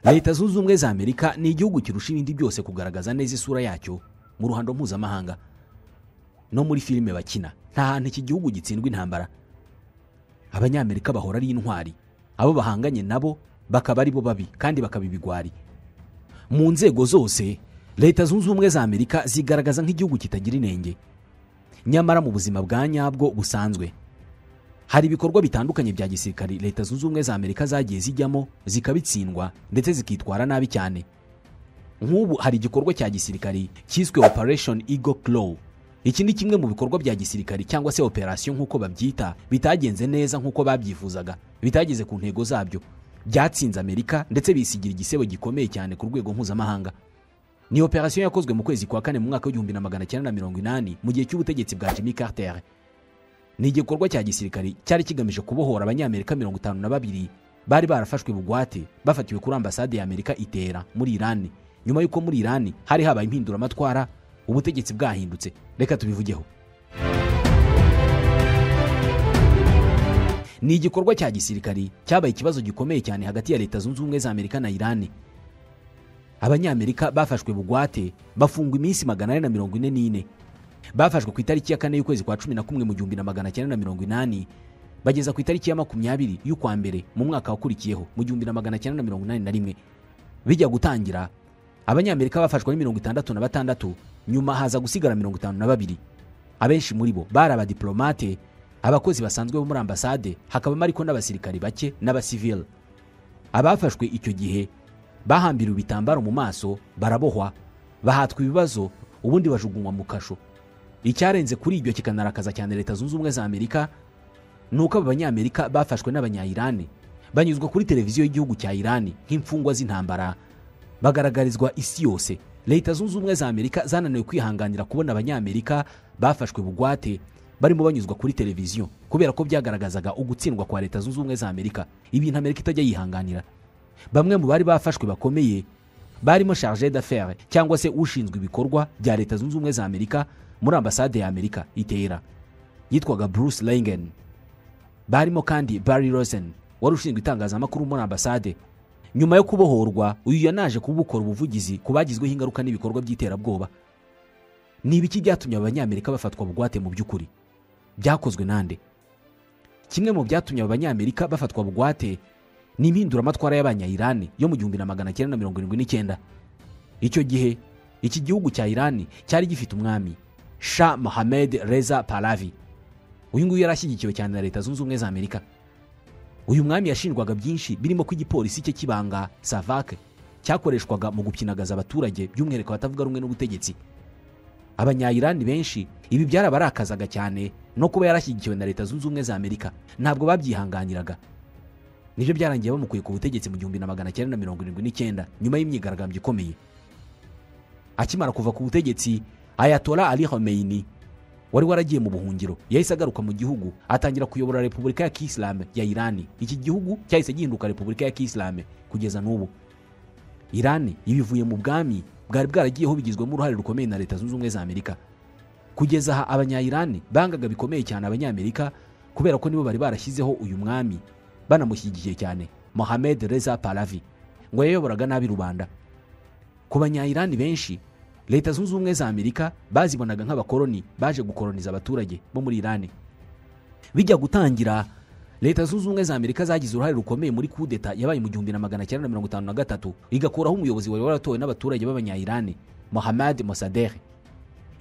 Leta Zunze Ubumwe za Amerika ni igihugu kirusha ibindi byose kugaragaza neza isura yacyo mu ruhando mpuzamahanga no muri filime bakina. Nta hantu iki gihugu gitsindwa intambara. Abanyamerika bahora ari intwari, abo bahanganye nabo bakaba ari bo babi kandi bakabibigwari. Mu nzego zose Leta Zunze Ubumwe za Amerika zigaragaza nk'igihugu kitagira inenge. Nyamara mu buzima bwa nyabwo busanzwe hari ibikorwa bitandukanye bya gisirikari Leta Zunze Ubumwe za Amerika zagiye zijyamo zikabitsindwa ndetse zikitwara nabi cyane. Nk'ubu hari igikorwa cya gisirikari cyiswe Operation Eagle Claw. Iki ni kimwe mu bikorwa bya gisirikari cyangwa se operation nk'uko babyita bitagenze neza nk'uko babyifuzaga, bitageze ku ntego zabyo, byatsinze Amerika ndetse bisigira igisebo gikomeye cyane ku rwego mpuzamahanga. Ni operation yakozwe mu kwezi kwa kane mu mwaka w'1980 mu gihe cy'ubutegetsi bwa Jimmy Carter. Ni igikorwa cya gisirikari cyari kigamije kubohora abanyamerika 52 bari barafashwe bugwate bafatiwe kuri ambasade ya Amerika itera muri Iran, nyuma yuko muri Iran hari habaye impinduramatwara ubutegetsi bwahindutse. Reka tubivugeho. Ni igikorwa cya gisirikari cyabaye ikibazo gikomeye cyane hagati ya Leta Zunze Ubumwe za Amerika na Iran. Abanyamerika bafashwe bugwate bafungwa iminsi 444. Bafashwe ku itariki ya 4 y'ukwezi kwa 11 mu 1980 bageza ku itariki ya 20 y'ukwa mbere mu mwaka wakurikiyeho mu 1981. Bijya gutangira Abanyamerika bafashwe ari 66, nyuma haza gusigara 52. Abenshi muri bo bari abadiplomate, abakozi basanzwe bo muri ambasade, hakabamo ariko n'abasirikari bake n'abasivile. Abafashwe icyo gihe bahambira ibitambaro mu maso, barabohwa, bahatwa ibibazo, ubundi bajugunywa mu kasho. Icyarenze kuri ibyo kikanarakaza cyane Leta Zunze Ubumwe za Amerika nuko abanyamerika bafashwe n'abanya-Iran banyuzwa kuri televiziyo y'igihugu cya Iran nk'imfungwa z'intambara, bagaragarizwa isi yose. Leta Zunze Ubumwe za Amerika zananiwe kwihanganira kubona abanyamerika bafashwe bugwate barimo banyuzwa kuri televiziyo kubera ko byagaragazaga ugutsindwa kwa Leta Zunze Ubumwe za Amerika, ibintu Amerika itajya yihanganira. Bamwe mu bari bafashwe bakomeye barimo chargé d'affaires cyangwa se ushinzwe ibikorwa bya Leta Zunze Ubumwe za Amerika muri ambasade ya Amerika itera, yitwaga Bruce Langen. Barimo kandi Barry Rosen wari ushinzwe itangazamakuru muri ambasade. Nyuma yo kubohorwa uyu yanaje kubukora ubuvugizi kubagizweho ingaruka n'ibikorwa by'iterabwoba. Ni ibiki byatumye abanyamerika bafatwa bugwate mu by'ukuri? Byakozwe nande? Kimwe mu byatumye abanyamerika bafatwa bugwate ni impinduramatwara y'abanya-Iran yo mu 1979. Icyo gihe iki gihugu cya Iran cyari gifite umwami Shah Mohammad Reza Pahlavi. Uyu nguyu yarashyigikiwe cyane na Leta Zunze Ubumwe za Amerika. Uyu mwami yashinjwaga byinshi birimo ko igipolisi cye kibanga SAVAK cyakoreshwaga mu gupyinagaza abaturage by'umwihariko batavuga rumwe n'ubutegetsi. Abanya-Iran benshi ibi byarabarakazaga cyane no kuba yarashyigikiwe na Leta Zunze Ubumwe za Amerika ntabwo babyihanganiraga. Nibyo byarangiye bamukuye ku butegetsi mu 1979 nyuma y'imyigaragambyo ikomeye. Akimara kuva ku butegetsi, Ayatollah Ali Khamenei wari waragiye mu buhungiro yahise agaruka mu gihugu atangira kuyobora Repubulika ya Kiislamu ya Iran. Iki gihugu cyahise gihinduka Repubulika ya Kiislamu kugeza n'ubu. Iran ibivuye mu bwami bwari bwaragiyeho bigizwemo uruhare rukomeye na Leta Zunze Ubumwe za Amerika. Kugeza aha abanya-Iran bangaga bikomeye cyane abanyamerika kubera ko nibo bari barashyizeho uyu mwami banamushyigikiye cyane, Mohammad Reza Pahlavi, ngo yayoboraga nabi rubanda. Ku banya-Iran benshi Leta Zunze Ubumwe za Amerika bazibonaga nk'abakoloni baje gukoloniza abaturage bo muri Iran. Bijya gutangira Leta Zunze Ubumwe za Amerika zagize uruhare rukomeye muri coup d'etat yabaye mu 1953 igakuraho umuyobozi wari waratowe n'abaturage b'abanya-Iran, Mohammad Mossadegh.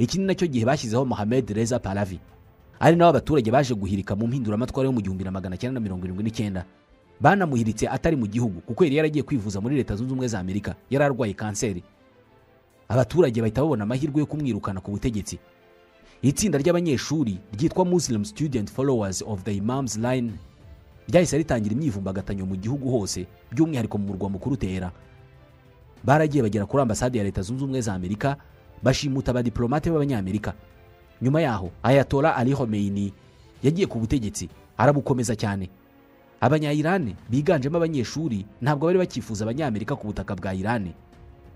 Iki ni nacyo gihe bashyizeho Mohammad Reza Pahlavi, ari naho abaturage baje guhirika mu mpinduramatwara yo mu 1979. Banamuhiritse atari mu gihugu kuko yari yaragiye kwivuza muri Leta Zunze Ubumwe za Amerika, yari arwaye kanseri. Abaturage bahita babona amahirwe yo kumwirukana ku butegetsi. Itsinda ry'abanyeshuri ryitwa Muslim Student Followers of the Imam's Line ryahise ritangira imyivumbagatanyo mu gihugu hose, by'umwihariko mu murwa mukuru Tehran. Baragiye bagera kuri ambasade ya Leta Zunze Ubumwe za Amerika bashimuta abadiplomate b'abanyamerika. Nyuma yaho Ayatollah Ali Khamenei yagiye ku butegetsi arabukomeza cyane. Abanya-Iran biganjemo abanyeshuri ntabwo bari bakifuza abanyamerika ku butaka bwa Iran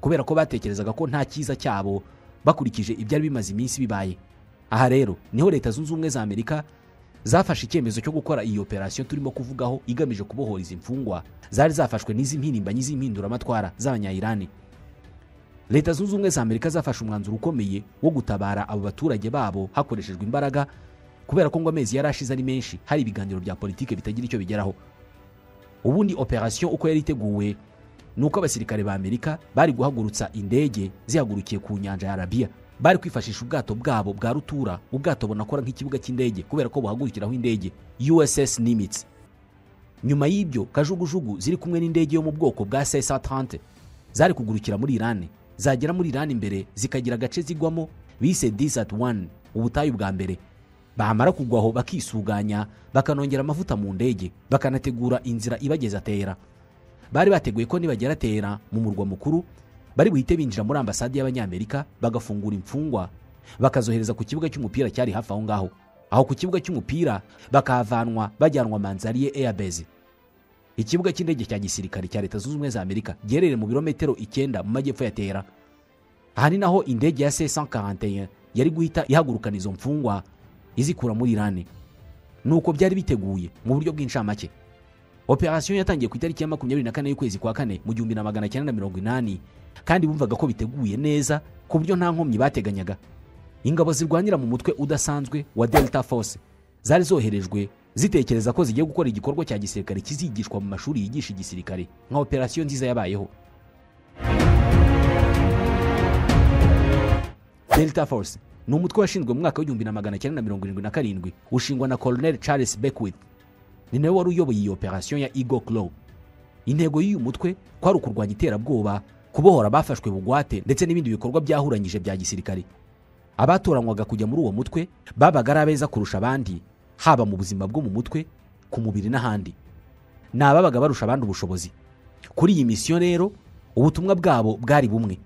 kubera ko batekerezaga ko nta cyiza cyabo bakurikije ibyari bimaze iminsi bibaye. Aha rero niho Leta Zunze Ubumwe za Amerika zafashe icyemezo cyo gukora iyi operation turimo kuvugaho igamije kubohora izi mfungwa zari zafashwe n'izi mpirimbanyi z'impinduramatwara z'abanya-Irani. Leta zunze ubumwe za Amerika zafashe umwanzuro ukomeye wo gutabara abo baturage babo hakoreshejwe imbaraga, kubera ko ngo amezi yarashize ari menshi hari ibiganiro bya politike bitagira icyo bigeraho. Ubundi operation uko yari iteguwe nuko abasirikare ba Amerika bari guhagurutsa indege zihagurukiye ku nyanja ya Arabia, bari kwifashisha ubwato bwabo bwa rutura, ubwato bunakora nk'ikibuga cy'indege kubera ko buhagurukiraho indege USS Nimitz. Nyuma y'ibyo kajugujugu ziri kumwe n'indege yo mu bwoko bwa C-130 zari kugurukira muri Iran, zagera muri Iran imbere zikagira agace zigwamo bise Desert 1, ubutayu bwa mbere. Bahamara kugwaho bakisuganya, bakanongera amavuta mu ndege, bakanategura inzira ibageza Tera. Bari bateguye ko nibagera Tera mu murwa mukuru bari buhite binjira muri ambasade y'abanyamerika, bagafungura imfungwa, bakazohereza ku kibuga cy'umupira cyari hafi aho ngaho. Aho ku kibuga cy'umupira bakahavanwa bajyanwa Manzariye Air Base, ikibuga cy'indege cya gisirikare cya Leta zunze ubumwe za Amerika giherereye mu birometero 9 mu majyepfo ya Tera. Aha ni naho indege ya C-141 yari guhita ihagurukana izo mfungwa izikura muri Iran. Nuko byari biteguye mu buryo bw'inshamake. Operation yatangiye ku itariki ya 24 y'ukwezi kwa 4 mu 1980, kandi bumvaga ko biteguye neza ku buryo nta nkomyi bateganyaga. Ingabo zirwanira mu mutwe udasanzwe wa Delta Force zari zoherejwe zitekereza ko zigiye gukora igikorwa cya gisirikare kizigishwa mu mashuri yigisha igisirikare nka operation nziza yabayeho. Delta Force ni umutwe washinzwe mu mwaka wa 1977 ushingwa na Colonel Charles Beckwith. Ni nawe wari uyoboye iyi operation ya Eagle Claw. Intego y'uyu mutwe kwari ukurwanya iterabwoba, kubohora abafashwe bugwate ndetse n'ibindi bikorwa byahuranyije bya gisirikare. Abatoranywaga kujya muri uwo mutwe babaga ari abeza kurusha abandi, haba mu buzima bwo mu mutwe, ku mubiri n'ahandi. Nababaga barusha abandi ubushobozi. Kuri iyi mission rero ubutumwa bwabo bwari bumwe: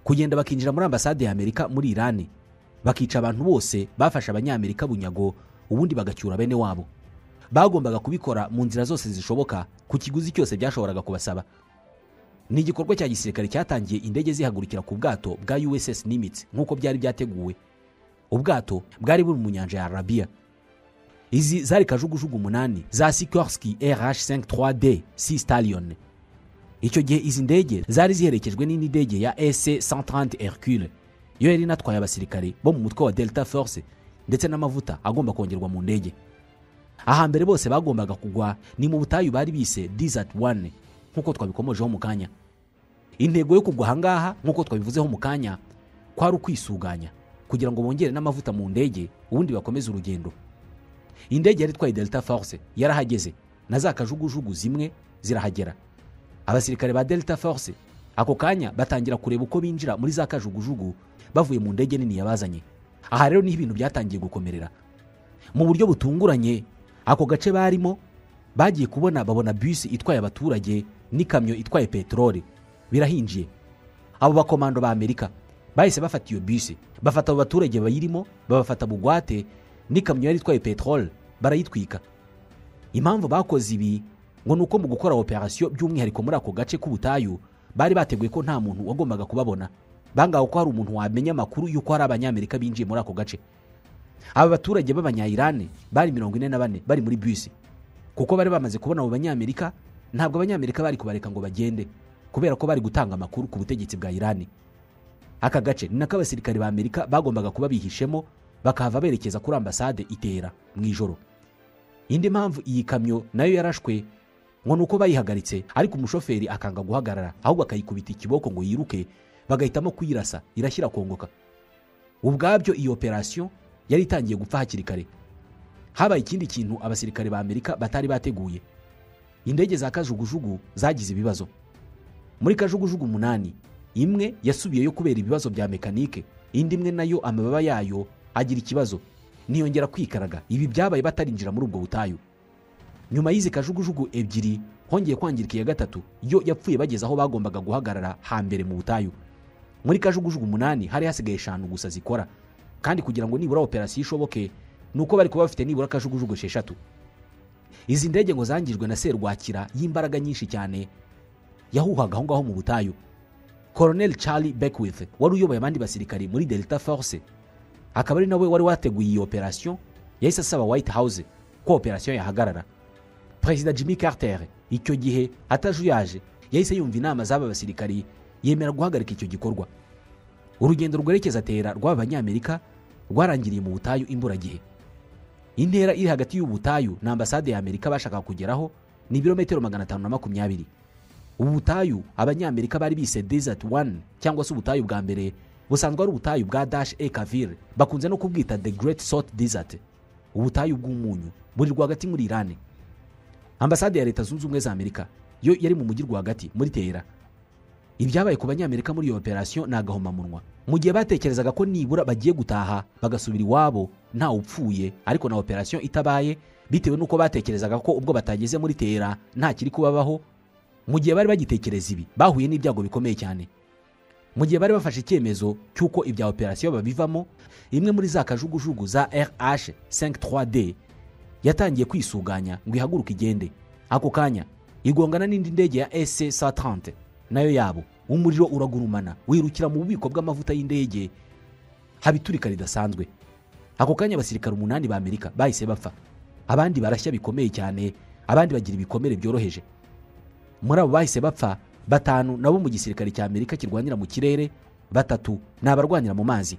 kugenda bakinjira muri ambasade ya Amerika muri Iran, bakica abantu bose bafasha abanyamerika bunyago, ubundi bagacyura bene wabo. Bagombaga kubikora mu nzira zose zishoboka ku kiguzi cyose byashoboraga kubasaba. Ni igikorwa cya gisirikare cyatangiye indege zihagurukira ku bwato bwa USS Nimitz nk'uko byari byateguwe. Ubwato bwari buri mu nyanja ya Arabia. Izi zari kajugujugu 8 za Sikorsky RH-53D Sea Stallion. Icyo gihe izi ndege zari ziherekejwe n'indi ndege ya SC-130 Hercule, yo yari natwaye abasirikare bo mu mutwe wa Delta Force ndetse n'amavuta agomba kongerwa mu ndege. Aha mbere bose bagombaga kugwa ni mu butayu bari bise Desert 1 nkuko twabikomojeho mu kanya. Intego yo kugwa hangaha nkuko twabivuzeho mu kanya kwari ukwisuganya kugira ngo bongere n'amavuta mu ndege ubundi bakomeze urugendo. Indege yari twaye Delta Force yarahageze na za kajugujugu zimwe zirahagera. Abasirikare ba Delta Force ako kanya batangira kureba uko binjira muri za kajugujugu bavuye mu ndege nini yabazanye. Aha rero ni ibintu byatangiye gukomerera. Mu buryo butunguranye ako gace barimo bagiye babona bus itwaye abaturage n'ikamyo itwaye petrole birahinjiye. Abo bakomando ba Amerika bahise bafata iyo bus, bafata abo baturage bayirimo, babafata bugwate n'ikamyo yari itwaye petrole barayitwika. Impamvu bakoze ibi ngo nuko mu gukora operation by'umwihariko muri ako gace k'ubutayu bari bateguye ko nta muntu wagombaga kubabona. Bangaho ko hari umuntu wamenya makuru yuko hari abanyamerika binjiye muri ako gace. Aba baturage b'abanya-Iran bari 44 bari muri bus. Kuko bari bamaze kubona abo banyamerika, ntabwo abanyamerika bari kubareka ngo bagende kubera ko bari gutanga amakuru ku butegetsi bwa Iran. Aka gace ni nako abasirikare ba Amerika bagombaga kuba bihishemo, bakahava berekeza kuri ambasade Itera mu ijoro. Indi mpamvu iyi kamyo nayo yarashwe ngo nuko bayihagaritse, ariko umushoferi akanga guhagarara ahubwo akayikubita ikiboko ngo yiruke, bagahitamo kuyirasa irashyira kongoka. Ubwabyo iyi operation yari itangiye gupfa hakiri kare. Habaye ikindi kintu abasirikare ba Amerika batari bateguye. Indege za kajugujugu zagize ibibazo. Muri kajugujugu 8, imwe yasubiyeyo kubera ibibazo bya mekanike, indi imwe nayo amababa yayo agira ikibazo niyongera kwikaraga. Ibi byabaye batarinjira muri ubwo butayu. Nyuma y'izi kajugujugu 2 hongeye kwangirika ya gatatu, yo yapfuye bageze aho bagombaga guhagarara hambere mu butayu. Muri kajugujugu 8 hari hasigaye 5 gusa zikora, kandi kugira ngo nibura operation ishoboke nuko bari kuba bafite nibura kajugujugu 6. Izi ndege ngo zangijwe na serwakira y'imbaraga nyinshi cyane yahuhaga aho ngaho mu butayu. Colonel Charlie Beckwith wari uyoboye abandi basirikari muri Delta Force, akaba ari nawe wari wateguye iyi operation, yahise asaba White House ko operasiyo yahagarara. Perezida Jimmy Carter icyo gihe atajuyaje yahise yumva inama z'aba basirikari yemera guhagarika icyo gikorwa. Urugendo rwerekeza Tera rw'abanyamerika rwarangiriye mu butayu imburagihe. Intera iri hagati y'ubutayu na ambasade ya Amerika bashaka kugeraho ni ibirometero 520. Ubu butayu abanyamerika bari bise Desert 1 cyangwa se ubutayu bwa mbere busanzwe ari ubutayu bwa Dash-e-Kavir, bakunze no kubwita The Great Salt Desert, ubutayu bw'umunyu buri rwagati muri Iran. Ambasade ya Leta Zunze Ubumwe za Amerika yo yari mu mujyi rwagati muri Tera. Ibyabaye ku banyamerika muri iyo operation ni agahomamunwa. Mu gihe batekerezaga ko nibura bagiye gutaha bagasubira iwabo nta upfuye, ariko na operation itabaye bitewe nuko batekerezaga ko ubwo batageze muri Tera nta kiri kubabaho. Mu gihe bari bagitekereza ibi bahuye n'ibyago bikomeye cyane. Mu gihe bari bafashe icyemezo cy'uko ibya operation babivamo, imwe muri za kajugujugu za RH-53D yatangiye kwisuganya ngo ihaguruke igende. Ako kanya igongana n'indi ndege ya SC-130 nayo yabo. Umuriro uragurumana wirukira mu bubiko bw'amavuta y'indege, habiturika ridasanzwe. Ako kanya abasirikare 8 ba Amerika bahise bapfa, abandi barashya bikomeye cyane, abandi bagira ibikomere byoroheje. Muri abo bahise bapfa 5 nabo mu gisirikare cya Amerika kirwanira mu kirere, 3 n'abarwanira mu mazi.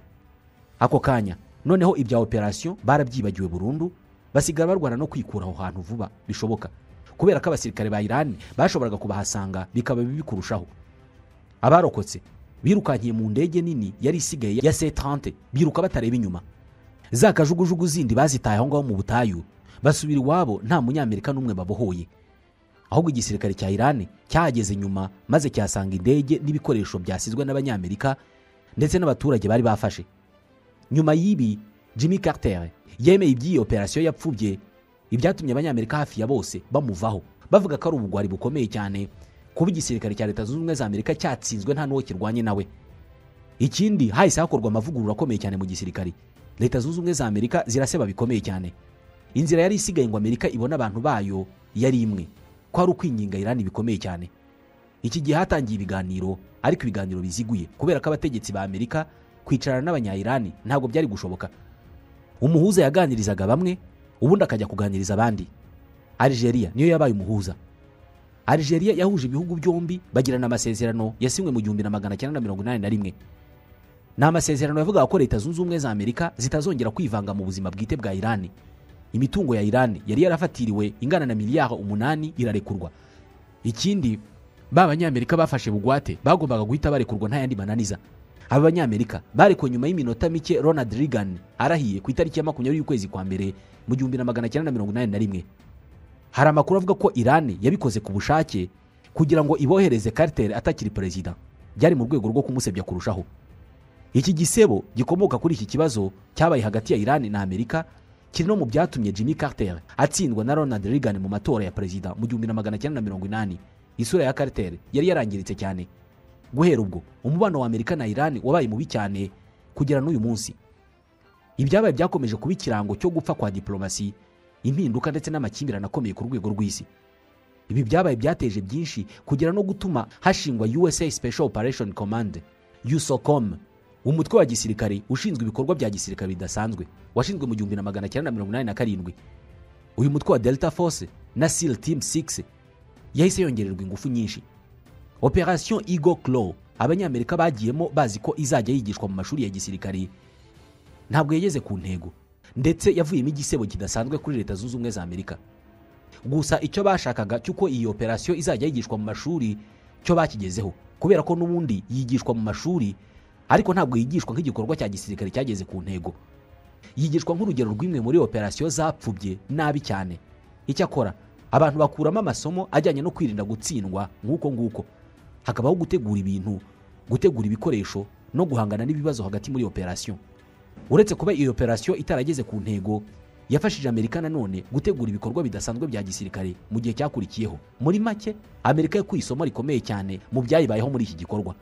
Ako kanya noneho ibya operation barabyibagiwe burundu, basigara barwana no kwikura aho hantu vuba bishoboka, kubera ko abasirikare ba Iran bashoboraga kubahasanga bikaba bibi kurushaho. Abarokotse birukankiye mu ndege nini yari isigaye ya C-30 biruka batareba inyuma. Za kajugujugu zindi bazitaye aho ngaho mu butayu basubira iwabo nta munyamerika n'umwe babohoye. Ahubwo igisirikare cya Iran cyahageze nyuma maze cyasanga indege n'ibikoresho byasizwe n'abanyamerika ndetse n'abaturage bari bafashe. Nyuma y'ibi Jimmy Carter yemeye iby'iyi operation yapfubye, ibyatumye abanyamerika hafi ya bose bamuvaho bavuga ko ari ubugwari bukomeye cyane kuba igisirikare cya Leta Zunze Ubumwe za Amerika cyatsinzwe nta n'uwo kirwanye nawe. Ikindi hahise hakorwa amavugurura akomeye cyane mu gisirikare. Leta Zunze Ubumwe za Amerika ziraseba bikomeye cyane. Inzira yari isigaye ngo Amerika ibona abantu bayo yari imwe, ko ari ukwinginga Iran bikomeye cyane. Iki gihe hatangiye ibiganiro, ariko ibiganiro biziguye kubera ko abategetsi ba Amerika kwicarana n'abanya-Iran ntabwo byari gushoboka. Umuhuza yaganirizaga bamwe, ubundi akajya kuganiriza abandi. Algeria niyo yabaye umuhuza. Algeria yahuje ibihugu byombi bagirana amasezerano yasinywe mu 1981. Ni amasezerano yavuga ko Leta Zunze Ubumwe za Amerika zitazongera kwivanga mu buzima bwite bwa Iran. Imitungo ya Iran yari yarafatiriwe ingana na miliyari 8 irarekurwa. Ikindi b'abanyamerika bafashe bugwate bagombaga guhita barekurwa nta yandi mananiza. Aba banyamerika barekuwe nyuma y'iminota mike Ronald Reagan arahiye ku itariki ya 20 y'ukwezi kwa mbere mu 1981. Hari amakuru avuga ko Iran yabikoze ku bushake kugira ngo ibohereze Carter atakiri perezida. Byari mu rwego rwo kumusebya kurushaho. Iki gisebo gikomoka kuri iki kibazo cyabaye hagati ya Iran na Amerika kiri no mu byatumye Jimmy Carter atsindwa na Ronald Reagan mu matora ya perezida mu 1980. Isura ya Carter yari yarangiritse cyane. Guhera ubwo umubano wa Amerika na Iran wabaye mubi cyane kugera n'uyu munsi. Ibyabaye byakomeje kuba ikirango cyo gupfa kwa diplomasi, impinduka ndetse n'amakimbirane akomeye ku rwego rw'isi. Ibi byabaye byateje byinshi kugera no gutuma hashingwa USA Special Operation Command, USOCOM, umutwe wa gisirikare ushinzwe ibikorwa bya gisirikare bidasanzwe, washinzwe mu 1987. Uyu mutwe wa Delta Force na SEAL Team 6 yahise yongererwa ingufu nyinshi. Operation Eagle Claw abanyamerika bagiyemo bazi ko izajya yigishwa mu mashuri ya gisirikare ntabwo yageze ku ntego, ndetse yavuyemo igisebo kidasanzwe kuri Leta Zunze Ubumwe za Amerika. Gusa icyo bashakaga cyuko iyi operation izajya yigishwa mu mashuri cyo bakigezeho, kubera ko n'ubundi yigishwa mu mashuri ariko ntabwo yigishwa nk'igikorwa cya gisirikare cyageze ku ntego. Yigishwa nk'urugero rw'imwe muri operation zapfubye nabi cyane. Icyakora abantu bakuramo amasomo ajyanye no kwirinda gutsindwa nguko. Hakabaho gutegura ibintu, gutegura ibikoresho no guhangana n'ibibazo hagati muri operation. Uretse kuba iyi operation itarageze ku ntego, yafashije Amerika nanone gutegura ibikorwa bidasanzwe bya gisirikare mu gihe cyakurikiyeho. Muri make Amerika yakuye isomo rikomeye cyane mu byayibayeho muri iki gikorwa.